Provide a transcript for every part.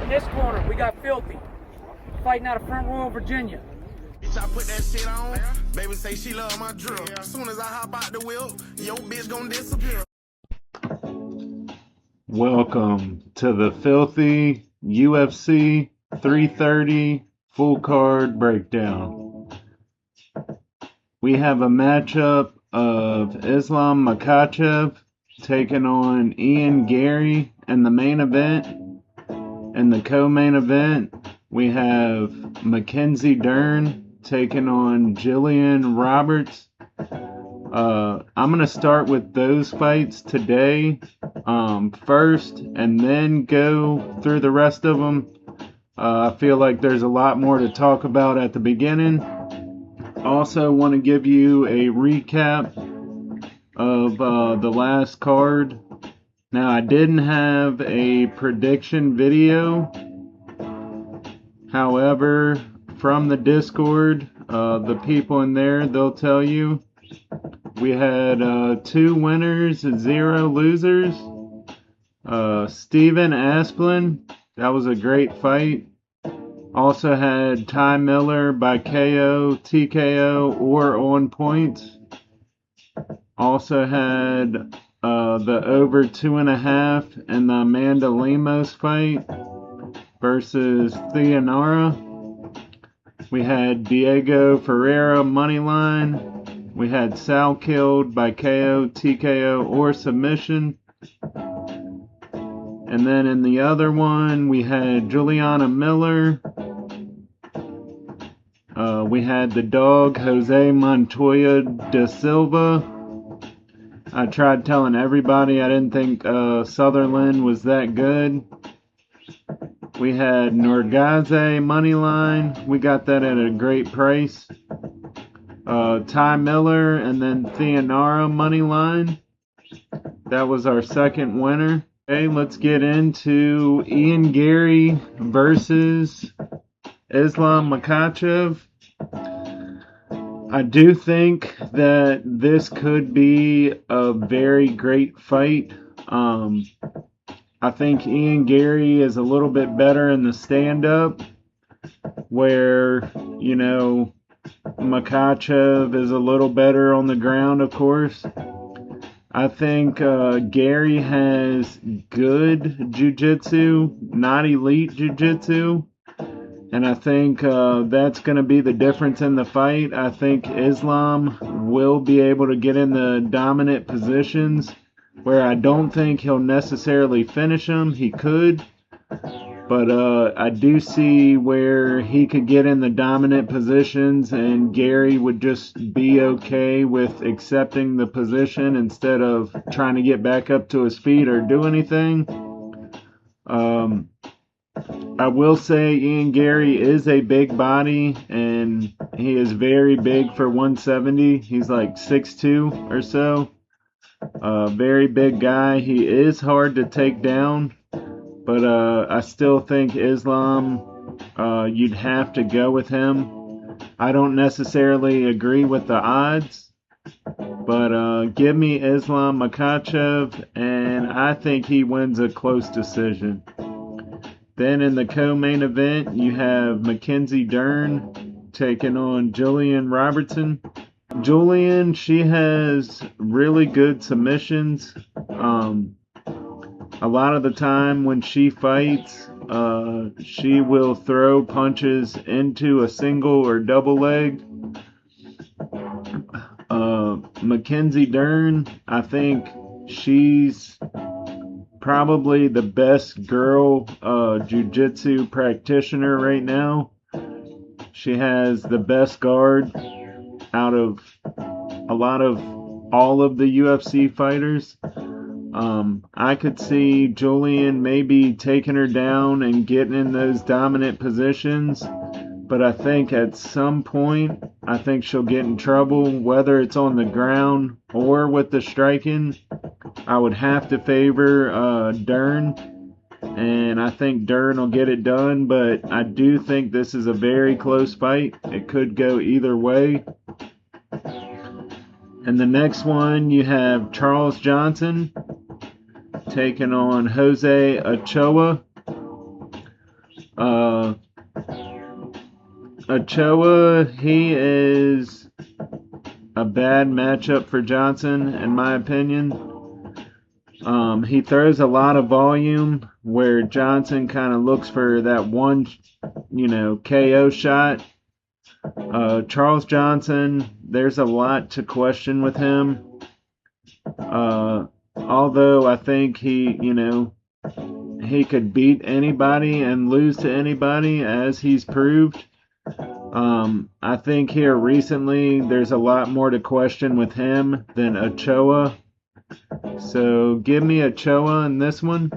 In this corner, we got Filthy, fighting out of Front Royal, Virginia. Bitch, I put that shit on. Baby say she love my drill. As soon as I hop out the wheel, yo bitch gon' disappear. Welcome to the Filthy UFC 330 full card breakdown. We have a matchup of Islam Makhachev taking on Ian Garry in the main event. In the co-main event, we have Mackenzie Dern taking on Jillian Roberts. I'm going to start with those fights today first and then go through the rest of them. I feel like there's a lot more to talk about at the beginning. Also want to give you a recap of the last card. Now, I didn't have a prediction video. However, from the Discord, the people in there, they'll tell you we had 2 winners and 0 losers. Steven Asplin, that was a great fight. Also had Ty Miller by KO, TKO, or on points. Also had the over 2.5 in the Amanda Lemos fight versus Theonara. We had Diego Ferreira moneyline. We had Sal killed by KO, TKO, or submission. And then in the other one, we had Juliana Miller. We had the dog, Jose Montoya da Silva. I tried telling everybody I didn't think Sutherland was that good. We had Norgaze moneyline. We got that at a great price. Ty Miller and then Theonara moneyline. That was our second winner. Okay, let's get into Ian Garry versus Islam Makhachev. I do think that this could be a very great fight. I think Ian Garry is a little bit better in the stand-up, where, you know, Makhachev is a little better on the ground, of course. I think Garry has good jiu-jitsu, not elite jiu-jitsu. And I think that's going to be the difference in the fight. I think Islam will be able to get in the dominant positions, where I don't think he'll necessarily finish him. He could. But I do see where he could get in the dominant positions and Garry would just be okay with accepting the position instead of trying to get back up to his feet or do anything. I will say Ian Garry is a big body, and he is very big for 170. He's like 6'2" or so. Very big guy. He is hard to take down, but I still think Islam, you'd have to go with him. I don't necessarily agree with the odds, but give me Islam Makhachev, and I think he wins a close decision. Then in the co-main event, you have Mackenzie Dern taking on Jillian Robertson. Julian, she has really good submissions. A lot of the time when she fights, she will throw punches into a single or double leg. Mackenzie Dern, I think she's probably the best girl jiu-jitsu practitioner right now. She has the best guard out of all of the UFC fighters. I could see Julian maybe taking her down and getting in those dominant positions, but I think at some point, I think she'll get in trouble, whether it's on the ground or with the striking. I would have to favor Dern, and I think Dern will get it done, but I do think this is a very close fight. It could go either way. And the next one, you have Charles Johnson taking on Jose Ochoa. Ochoa, he is a bad matchup for Johnson, in my opinion. He throws a lot of volume where Johnson kind of looks for that one, KO shot. Charles Johnson, there's a lot to question with him. Although I think he could beat anybody and lose to anybody, as he's proved. I think here recently there's a lot more to question with him than Ochoa. So give me Ochoa in this one.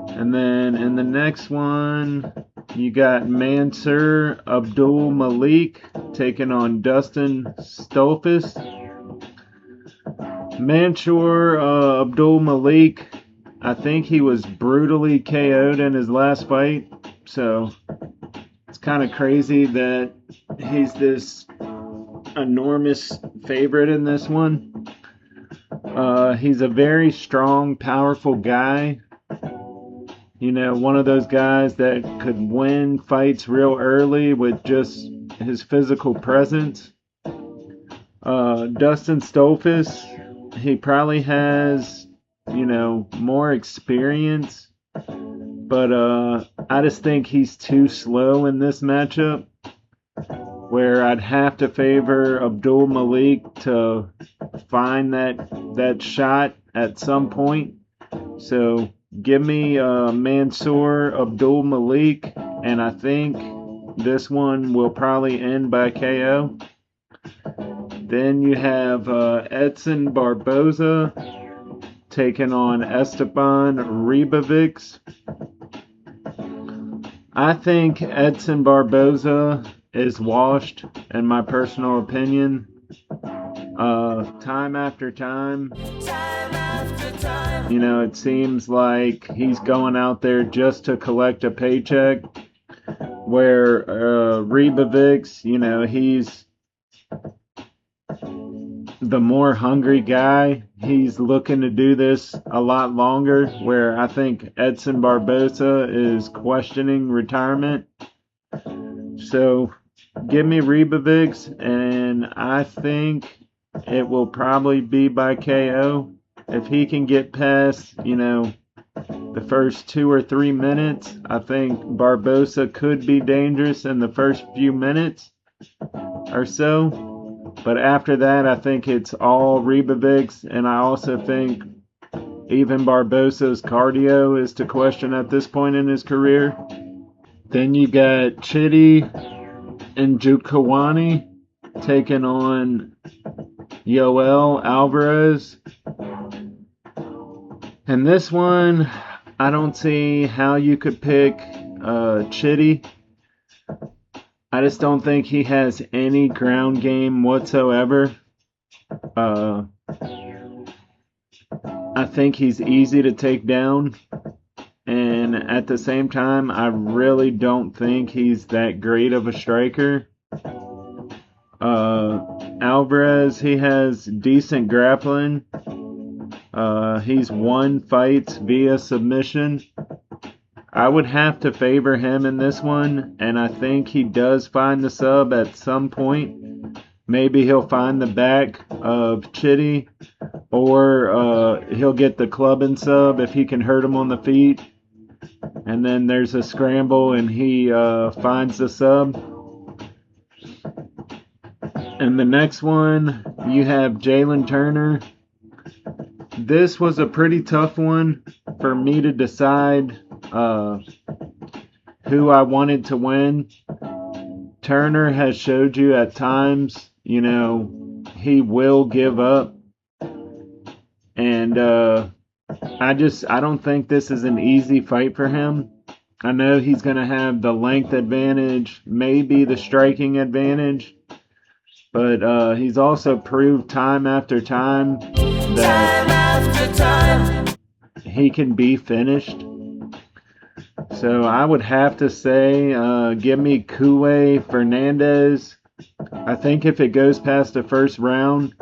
And then in the next one, you got Mansour Abdul Malik taking on Dustin Stolfus. Mansour Abdul Malik, I think he was brutally KO'd in his last fight. So it's kind of crazy that he's this enormous favorite in this one. He's a very strong, powerful guy. One of those guys that could win fights real early with just his physical presence. Dustin Stolfus, he probably has, more experience. But I just think he's too slow in this matchup, where I'd have to favor Abdul Malik to find that shot at some point. So give me Mansour Abdul Malik, and I think this one will probably end by KO. Then you have Edson Barboza taking on Esteban Ribovics. I think Edson Barboza is washed, in my personal opinion. Time after time, it seems like he's going out there just to collect a paycheck, where Ribovics, he's the more hungry guy. He's looking to do this a lot longer, where I think Edson Barboza is questioning retirement. So give me Ribovics, and I think it will probably be by KO. If he can get past, the first 2 or 3 minutes, I think Barboza could be dangerous in the first few minutes or so. But after that, I think it's all Ribovics, and I also think even Barboza's cardio is to question at this point in his career. Then you got Chidi and Njokuani taking on Yoel Alvarez. And this one, I don't see how you could pick Chidi. I just don't think he has any ground game whatsoever. I think he's easy to take down. And at the same time, I really don't think he's that great of a striker. Alvarez, he has decent grappling. He's won fights via submission. I would have to favor him in this one, and I think he does find the sub at some point. Maybe he'll find the back of Chidi, or he'll get the clubbing sub if he can hurt him on the feet. And then there's a scramble, and he finds the sub. And the next one, you have Jalen Turner. This was a pretty tough one for me to decide who I wanted to win. Turner has showed you at times, he will give up. And I don't think this is an easy fight for him. I know he's going to have the length advantage, maybe the striking advantage. But he's also proved time after time that he can be finished. So I would have to say, give me Kuwe Fernandez. I think if it goes past the first round,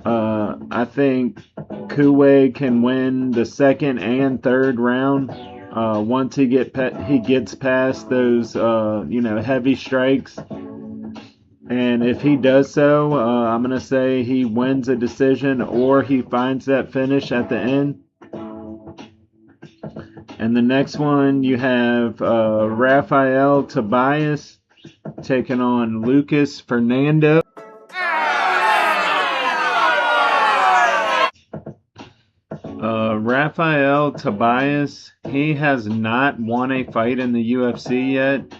I think Kuwe can win the second and third round. once he gets past those heavy strikes. And if he does so, I'm going to say he wins a decision or he finds that finish at the end. And the next one, you have Rafael Tobias taking on Lucas Fernando. Rafael Tobias, he has not won a fight in the UFC yet.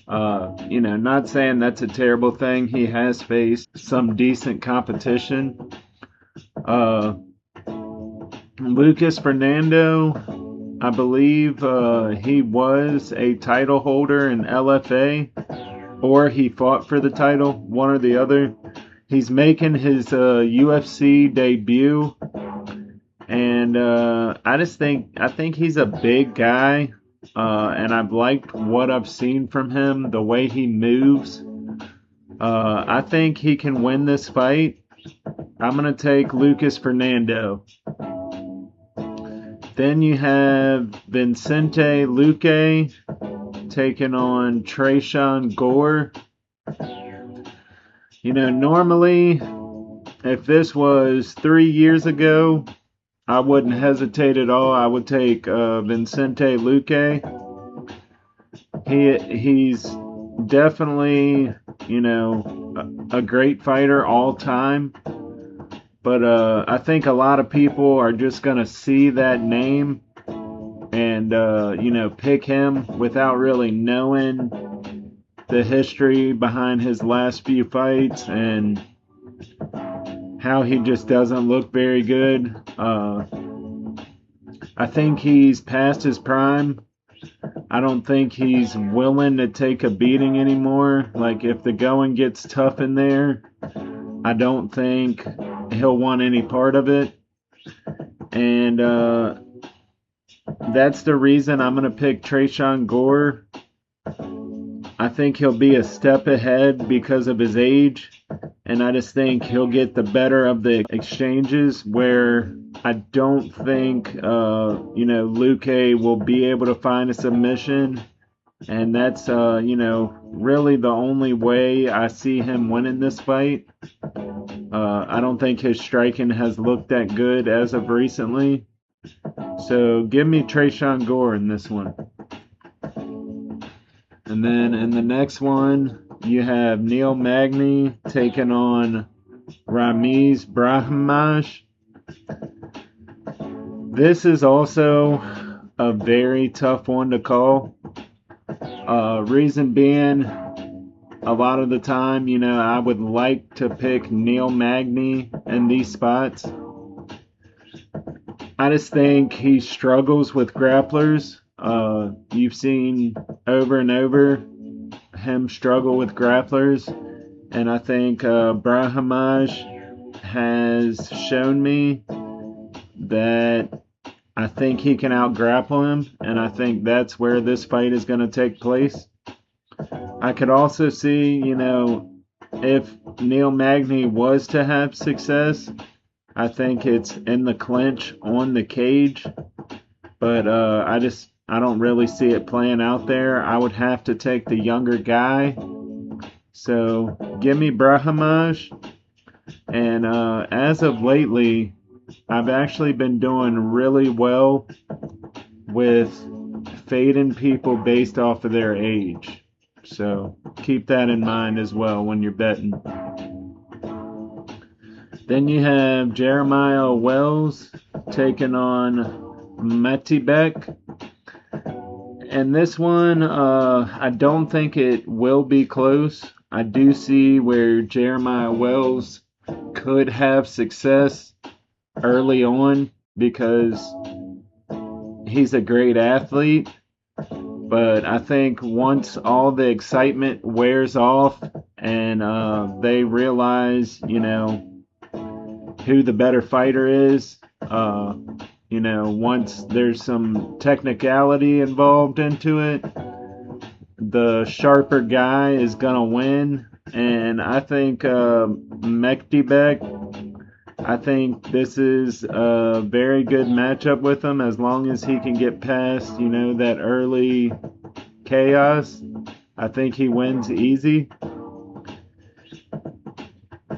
Not saying that's a terrible thing. He has faced some decent competition. Lucas Fernando, I believe he was a title holder in LFA, or he fought for the title, one or the other. He's making his UFC debut, and I think he's a big guy. And I've liked what I've seen from him, the way he moves. I think he can win this fight. I'm going to take Lucas Fernando. Then you have Vicente Luque taking on Tresean Gore. Normally, if this was 3 years ago, I wouldn't hesitate at all. I would take Vicente Luque. He's definitely, a great fighter all time. But I think a lot of people are just going to see that name and, pick him without really knowing the history behind his last few fights and how he just doesn't look very good. I think he's past his prime. I don't think he's willing to take a beating anymore. Like, if the going gets tough in there, I don't think he'll want any part of it. And that's the reason I'm going to pick Tresean Gore. I think he'll be a step ahead because of his age. And I just think he'll get the better of the exchanges, where I don't think, Luque will be able to find a submission. And that's, really the only way I see him winning this fight. I don't think his striking has looked that good as of recently. So give me Tresean Gore in this one. And then in the next one, you have Neil Magny taking on Ramiz Brahimaj. This is also a very tough one to call. Reason being, a lot of the time, I would like to pick Neil Magny in these spots. I just think he struggles with grapplers. You've seen over and over him struggle with grapplers, and I think Brahimaj has shown me that I think he can out-grapple him, and I think that's where this fight is going to take place. I could also see, if Neil Magny was to have success, I think it's in the clinch on the cage, but I don't really see it playing out there. I would have to take the younger guy. So give me Brahimaj. And as of lately, I've actually been doing really well with fading people based off of their age. So keep that in mind as well when you're betting. Then you have Jeremiah Wells taking on Matibek. And this one, I don't think it will be close. I do see where Jeremiah Wells could have success early on because he's a great athlete. But I think once all the excitement wears off and they realize, who the better fighter is, once there's some technicality involved into it, the sharper guy is going to win. And I think Mekdibek, I think this is a very good matchup with him as long as he can get past, that early chaos. I think he wins easy.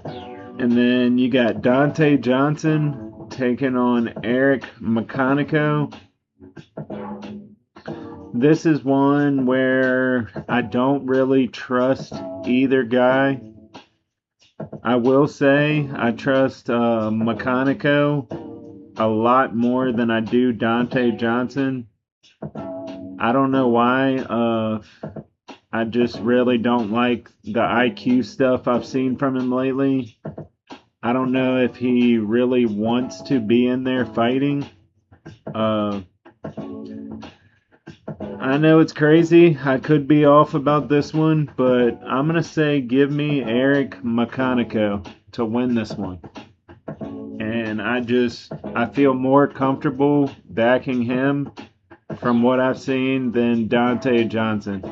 And then you got Dante Johnson taking on Eric McConico. This is one where I don't really trust either guy. I will say I trust McConico a lot more than I do Dante Johnson. I don't know why. I just really don't like the IQ stuff I've seen from him lately. I don't know if he really wants to be in there fighting. I know it's crazy. I could be off about this one, but I'm going to say give me Eric McConico to win this one. And I feel more comfortable backing him from what I've seen than Dante Johnson.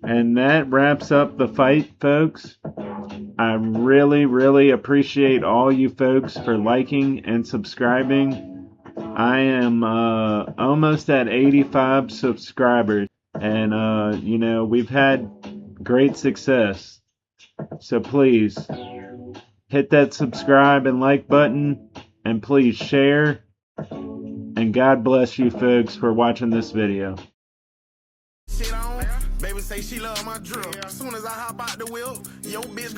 And that wraps up the fight, folks. I really, really appreciate all you folks for liking and subscribing. I am almost at 85 subscribers, and we've had great success. So please hit that subscribe and like button, and please share. And God bless you folks for watching this video. Shit on. Baby say she love my drill. Soon as I hop out the wheel, yo bitch